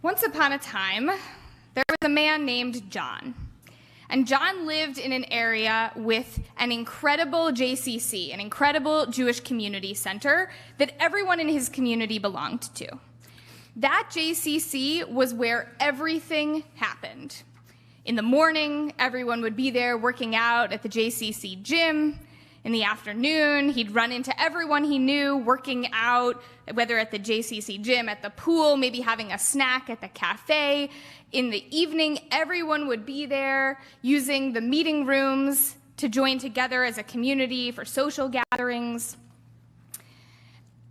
Once upon a time, there was a man named John. And John lived in an area with an incredible JCC, an incredible Jewish community center that everyone in his community belonged to. That JCC was where everything happened. In the morning, everyone would be there working out at the JCC gym. In the afternoon, he'd run into everyone he knew working out, whether at the JCC gym, at the pool, maybe having a snack at the cafe. In the evening, everyone would be there using the meeting rooms to join together as a community for social gatherings.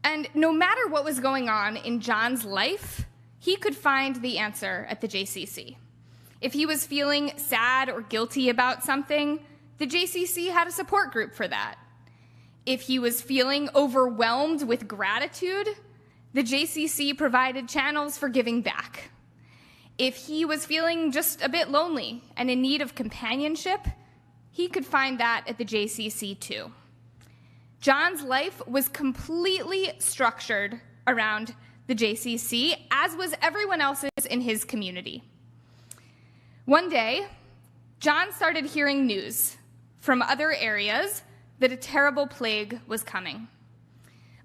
And no matter what was going on in John's life, he could find the answer at the JCC. If he was feeling sad or guilty about something, the JCC had a support group for that. If he was feeling overwhelmed with gratitude, the JCC provided channels for giving back. If he was feeling just a bit lonely and in need of companionship, he could find that at the JCC too. John's life was completely structured around the JCC, as was everyone else's in his community. One day, John started hearing news from other areas that a terrible plague was coming.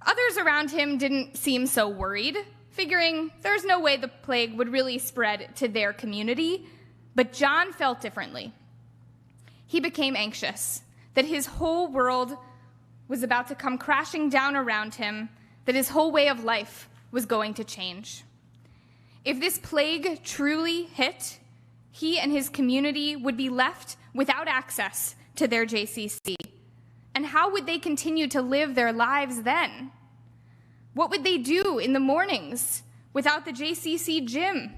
Others around him didn't seem so worried, figuring there's no way the plague would really spread to their community, but John felt differently. He became anxious that his whole world was about to come crashing down around him, that his whole way of life was going to change. If this plague truly hit, he and his community would be left without access to their JCC. And how would they continue to live their lives then? What would they do in the mornings without the JCC gym?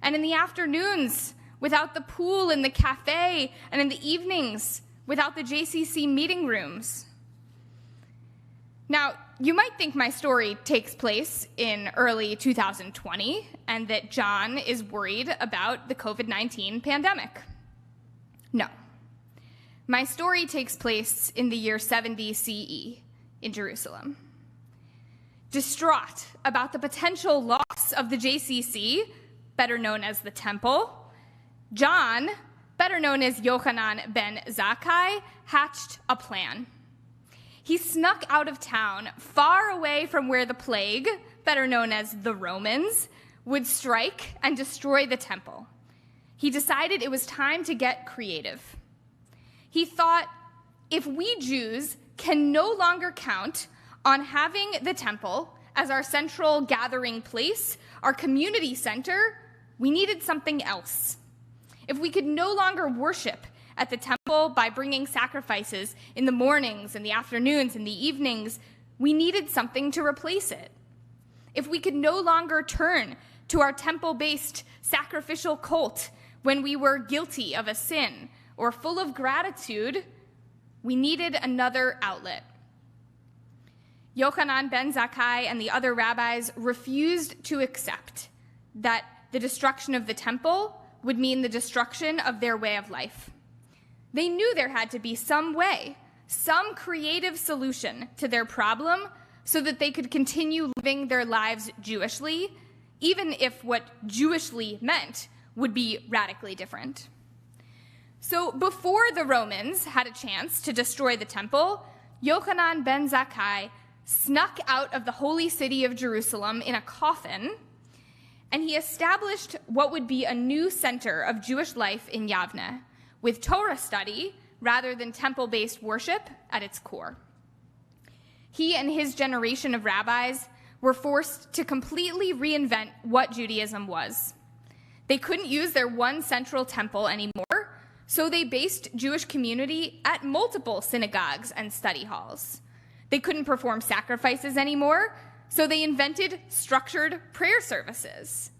And in the afternoons without the pool and the cafe? And in the evenings without the JCC meeting rooms? Now, you might think my story takes place in early 2020 and that John is worried about the COVID-19 pandemic. No. My story takes place in the year 70 CE in Jerusalem. Distraught about the potential loss of the JCC, better known as the Temple, John, better known as Yochanan ben Zakkai, hatched a plan. He snuck out of town, far away from where the plague, better known as the Romans, would strike and destroy the temple. He decided it was time to get creative. He thought, if we Jews can no longer count on having the temple as our central gathering place, our community center, we needed something else. If we could no longer worship at the temple by bringing sacrifices in the mornings and the afternoons and the evenings, we needed something to replace it. If we could no longer turn to our temple-based sacrificial cult when we were guilty of a sin or full of gratitude, we needed another outlet. Yochanan ben Zakkai and the other rabbis refused to accept that the destruction of the temple would mean the destruction of their way of life. They knew there had to be some way, some creative solution to their problem so that they could continue living their lives Jewishly, even if what Jewishly meant would be radically different. So before the Romans had a chance to destroy the temple, Yochanan ben Zakkai snuck out of the holy city of Jerusalem in a coffin, and he established what would be a new center of Jewish life in Yavne, with Torah study rather than temple-based worship at its core. He and his generation of rabbis were forced to completely reinvent what Judaism was. They couldn't use their one central temple anymore, so they based Jewish community at multiple synagogues and study halls. They couldn't perform sacrifices anymore, so they invented structured prayer services.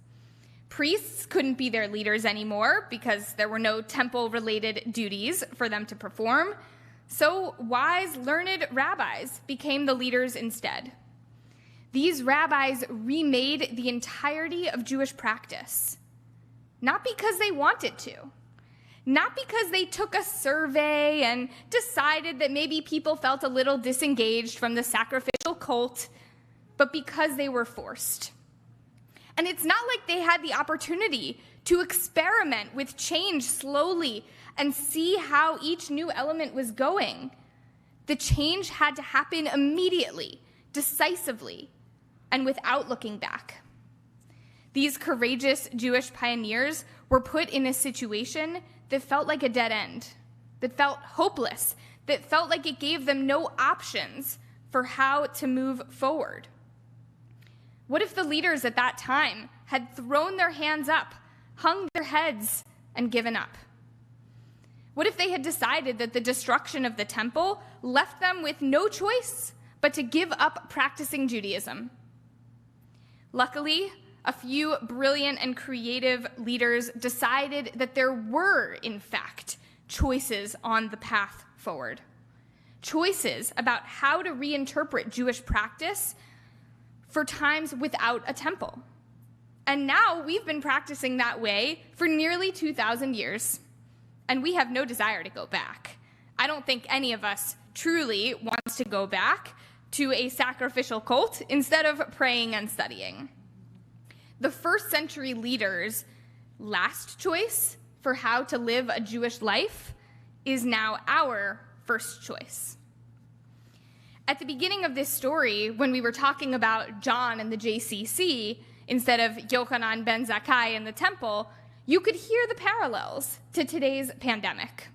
Priests couldn't be their leaders anymore because there were no temple-related duties for them to perform, so wise, learned rabbis became the leaders instead. These rabbis remade the entirety of Jewish practice, not because they wanted to, not because they took a survey and decided that maybe people felt a little disengaged from the sacrificial cult, but because they were forced. And it's not like they had the opportunity to experiment with change slowly and see how each new element was going. The change had to happen immediately, decisively, and without looking back. These courageous Jewish pioneers were put in a situation that felt like a dead end, that felt hopeless, that felt like it gave them no options for how to move forward. What if the leaders at that time had thrown their hands up, hung their heads, and given up? What if they had decided that the destruction of the temple left them with no choice but to give up practicing Judaism? Luckily, a few brilliant and creative leaders decided that there were, in fact, choices on the path forward. Choices about how to reinterpret Jewish practice for times without a temple. And now we've been practicing that way for nearly 2,000 years, and we have no desire to go back. I don't think any of us truly wants to go back to a sacrificial cult instead of praying and studying. The first century leaders' last choice for how to live a Jewish life is now our first choice. At the beginning of this story, when we were talking about John and the JCC, instead of Yochanan ben Zakkai and the temple, you could hear the parallels to today's pandemic.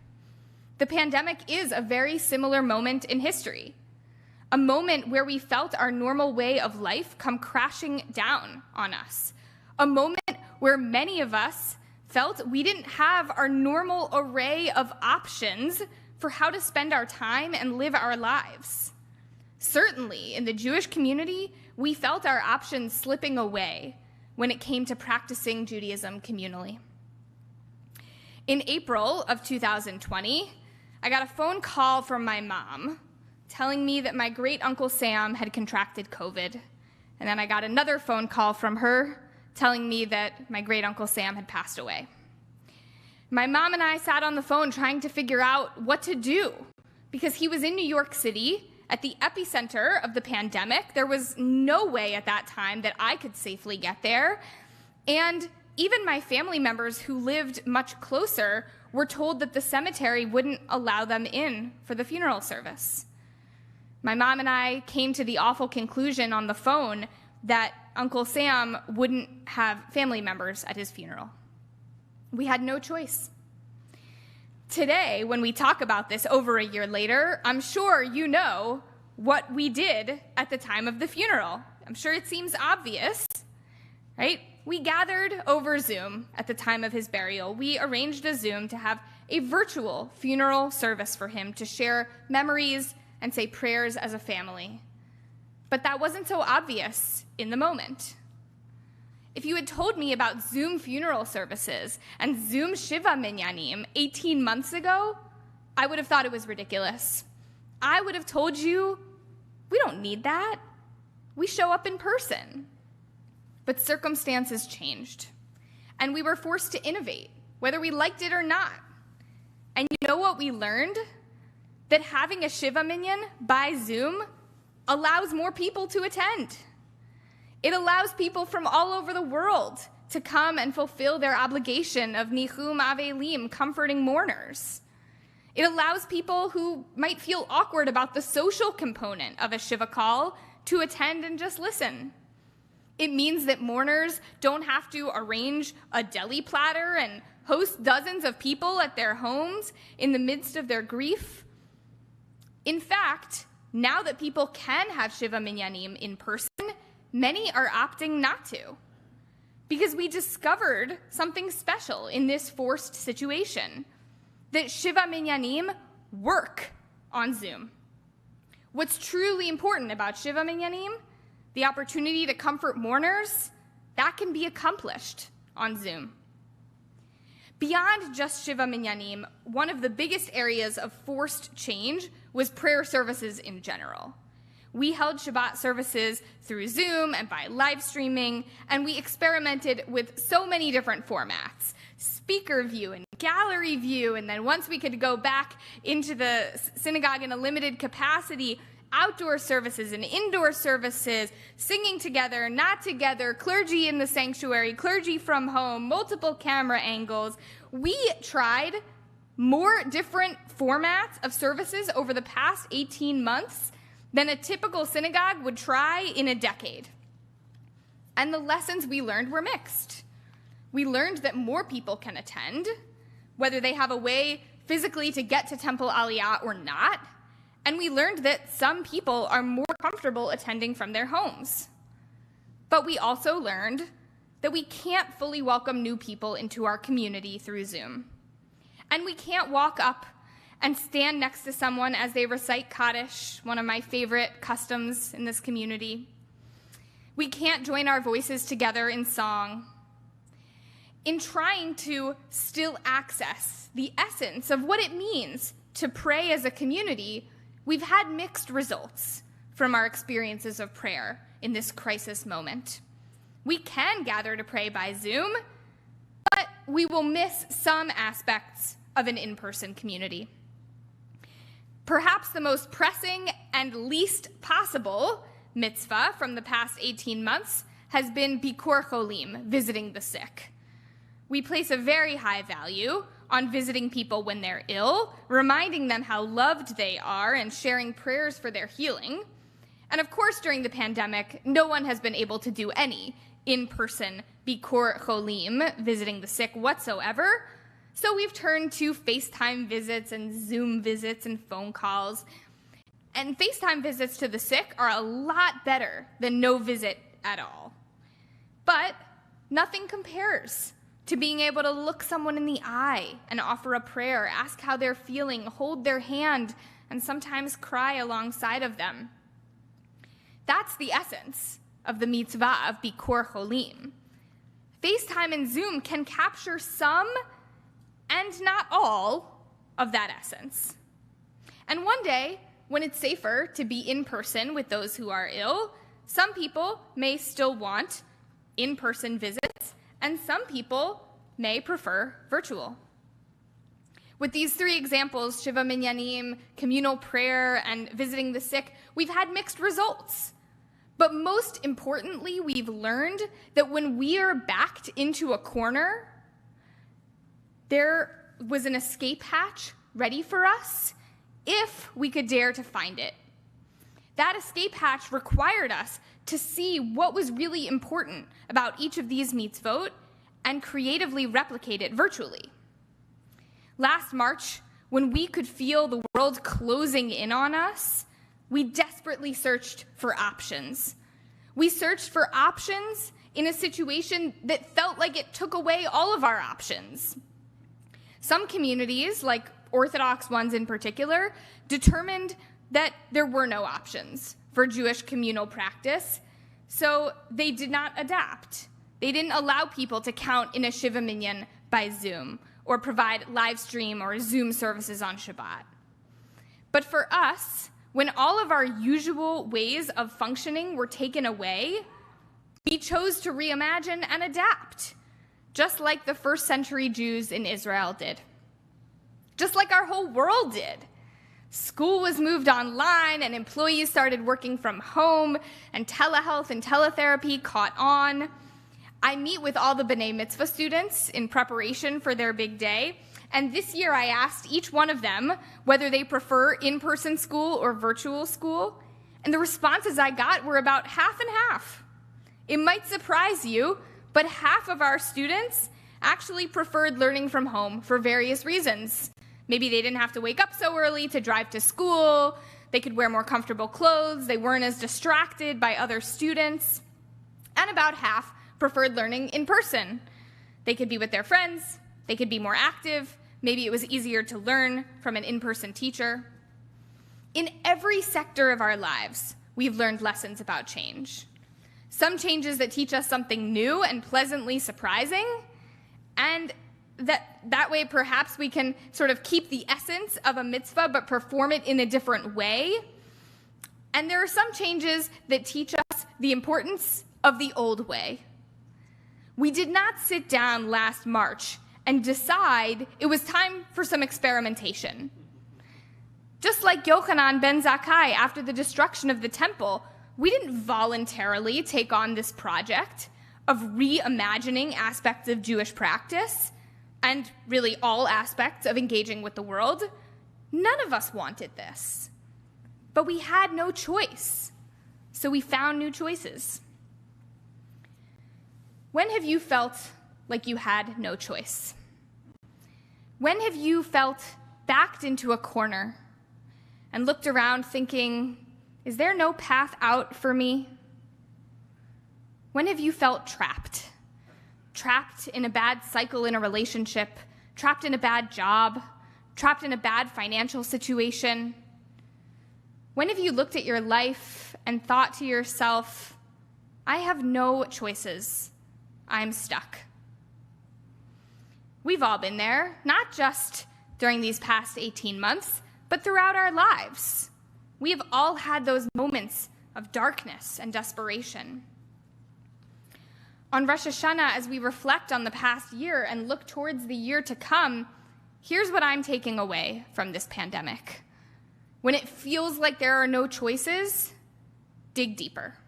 The pandemic is a very similar moment in history, a moment where we felt our normal way of life come crashing down on us, a moment where many of us felt we didn't have our normal array of options for how to spend our time and live our lives. Certainly, in the Jewish community, we felt our options slipping away when it came to practicing Judaism communally. In April of 2020, I got a phone call from my mom telling me that my great Uncle Sam had contracted COVID. And then I got another phone call from her telling me that my great Uncle Sam had passed away. My mom and I sat on the phone trying to figure out what to do because he was in New York City at the epicenter of the pandemic. There was no way at that time that I could safely get there. And even my family members who lived much closer were told that the cemetery wouldn't allow them in for the funeral service. My mom and I came to the awful conclusion on the phone that Uncle Sam wouldn't have family members at his funeral. We had no choice. Today, when we talk about this over a year later, I'm sure you know what we did at the time of the funeral. I'm sure it seems obvious, right? We gathered over Zoom at the time of his burial. We arranged a Zoom to have a virtual funeral service for him to share memories and say prayers as a family. But that wasn't so obvious in the moment. If you had told me about Zoom funeral services and Zoom Shiva Minyanim 18 months ago, I would have thought it was ridiculous. I would have told you, we don't need that. We show up in person. But circumstances changed, and we were forced to innovate, whether we liked it or not. And you know what we learned? That having a Shiva Minyan by Zoom allows more people to attend. It allows people from all over the world to come and fulfill their obligation of Nichum Avelim, comforting mourners. It allows people who might feel awkward about the social component of a Shiva call to attend and just listen. It means that mourners don't have to arrange a deli platter and host dozens of people at their homes in the midst of their grief. In fact, now that people can have Shiva Minyanim in person, many are opting not to, because we discovered something special in this forced situation, that Shiva Minyanim work on Zoom. What's truly important about Shiva Minyanim, the opportunity to comfort mourners, that can be accomplished on Zoom. Beyond just Shiva Minyanim, one of the biggest areas of forced change was prayer services in general. We held Shabbat services through Zoom and by live streaming, and we experimented with so many different formats, speaker view and gallery view, and then once we could go back into the synagogue in a limited capacity, outdoor services and indoor services, singing together, not together, clergy in the sanctuary, clergy from home, multiple camera angles. We tried more different formats of services over the past 18 months than a typical synagogue would try in a decade. And the lessons we learned were mixed. We learned that more people can attend, whether they have a way physically to get to Temple Aliyah or not, and we learned that some people are more comfortable attending from their homes. But we also learned that we can't fully welcome new people into our community through Zoom. And we can't walk up and stand next to someone as they recite Kaddish, one of my favorite customs in this community. We can't join our voices together in song. In trying to still access the essence of what it means to pray as a community, we've had mixed results from our experiences of prayer in this crisis moment. We can gather to pray by Zoom, but we will miss some aspects of an in-person community. Perhaps the most pressing and least possible mitzvah from the past 18 months has been Bikur Cholim, visiting the sick. We place a very high value on visiting people when they're ill, reminding them how loved they are and sharing prayers for their healing. And of course, during the pandemic, no one has been able to do any in-person Bikur Cholim, visiting the sick whatsoever. So we've turned to FaceTime visits and Zoom visits and phone calls. And FaceTime visits to the sick are a lot better than no visit at all. But nothing compares to being able to look someone in the eye and offer a prayer, ask how they're feeling, hold their hand, and sometimes cry alongside of them. That's the essence of the mitzvah of Bikur Cholim. FaceTime and Zoom can capture some and not all of that essence. And one day, when it's safer to be in person with those who are ill, some people may still want in-person visits, and some people may prefer virtual. With these three examples, Shiva Minyanim, communal prayer, and visiting the sick, we've had mixed results. But most importantly, we've learned that when we are backed into a corner, there was an escape hatch ready for us if we could dare to find it. That escape hatch required us to see what was really important about each of these mitzvot and creatively replicate it virtually. Last March, when we could feel the world closing in on us, we desperately searched for options. We searched for options in a situation that felt like it took away all of our options. Some communities, like Orthodox ones in particular, determined that there were no options for Jewish communal practice, so they did not adapt. They didn't allow people to count in a Shiva Minyan by Zoom or provide live stream or Zoom services on Shabbat. But for us, when all of our usual ways of functioning were taken away, we chose to reimagine and adapt, just like the first century Jews in Israel did. Just like our whole world did. School was moved online and employees started working from home and telehealth and teletherapy caught on. I meet with all the B'nai Mitzvah students in preparation for their big day, and this year I asked each one of them whether they prefer in-person school or virtual school, and the responses I got were about half and half. It might surprise you, but half of our students actually preferred learning from home for various reasons. Maybe they didn't have to wake up so early to drive to school, they could wear more comfortable clothes, they weren't as distracted by other students, and about half preferred learning in person. They could be with their friends, they could be more active, maybe it was easier to learn from an in-person teacher. In every sector of our lives, we've learned lessons about change. Some changes that teach us something new and pleasantly surprising, and that way perhaps we can sort of keep the essence of a mitzvah but perform it in a different way. And there are some changes that teach us the importance of the old way. We did not sit down last March and decide it was time for some experimentation. Just like Yochanan ben Zakkai after the destruction of the temple, we didn't voluntarily take on this project of reimagining aspects of Jewish practice and really all aspects of engaging with the world. None of us wanted this. But we had no choice, so we found new choices. When have you felt like you had no choice? When have you felt backed into a corner and looked around thinking, is there no path out for me? When have you felt trapped? Trapped in a bad cycle in a relationship, trapped in a bad job, trapped in a bad financial situation? When have you looked at your life and thought to yourself, I have no choices, I'm stuck? We've all been there, not just during these past 18 months, but throughout our lives. We have all had those moments of darkness and desperation. On Rosh Hashanah, as we reflect on the past year and look towards the year to come, here's what I'm taking away from this pandemic. When it feels like there are no choices, dig deeper.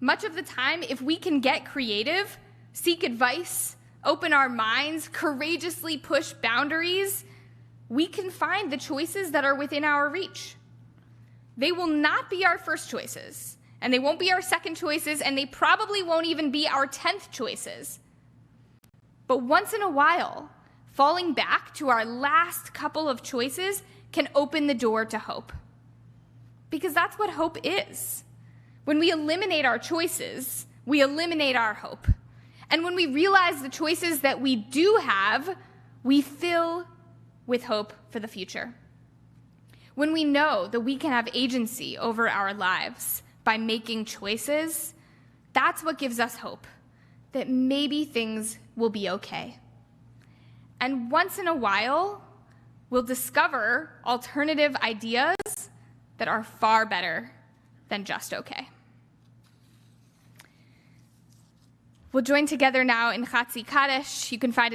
Much of the time, if we can get creative, seek advice, open our minds, courageously push boundaries, we can find the choices that are within our reach. They will not be our first choices, and they won't be our second choices, and they probably won't even be our 10th choices. But once in a while, falling back to our last couple of choices can open the door to hope. Because that's what hope is. When we eliminate our choices, we eliminate our hope. And when we realize the choices that we do have, we fill with hope for the future. When we know that we can have agency over our lives by making choices, that's what gives us hope, that maybe things will be okay. And once in a while, we'll discover alternative ideas that are far better than just okay. We'll join together now in Chatzi Kaddish. You can find it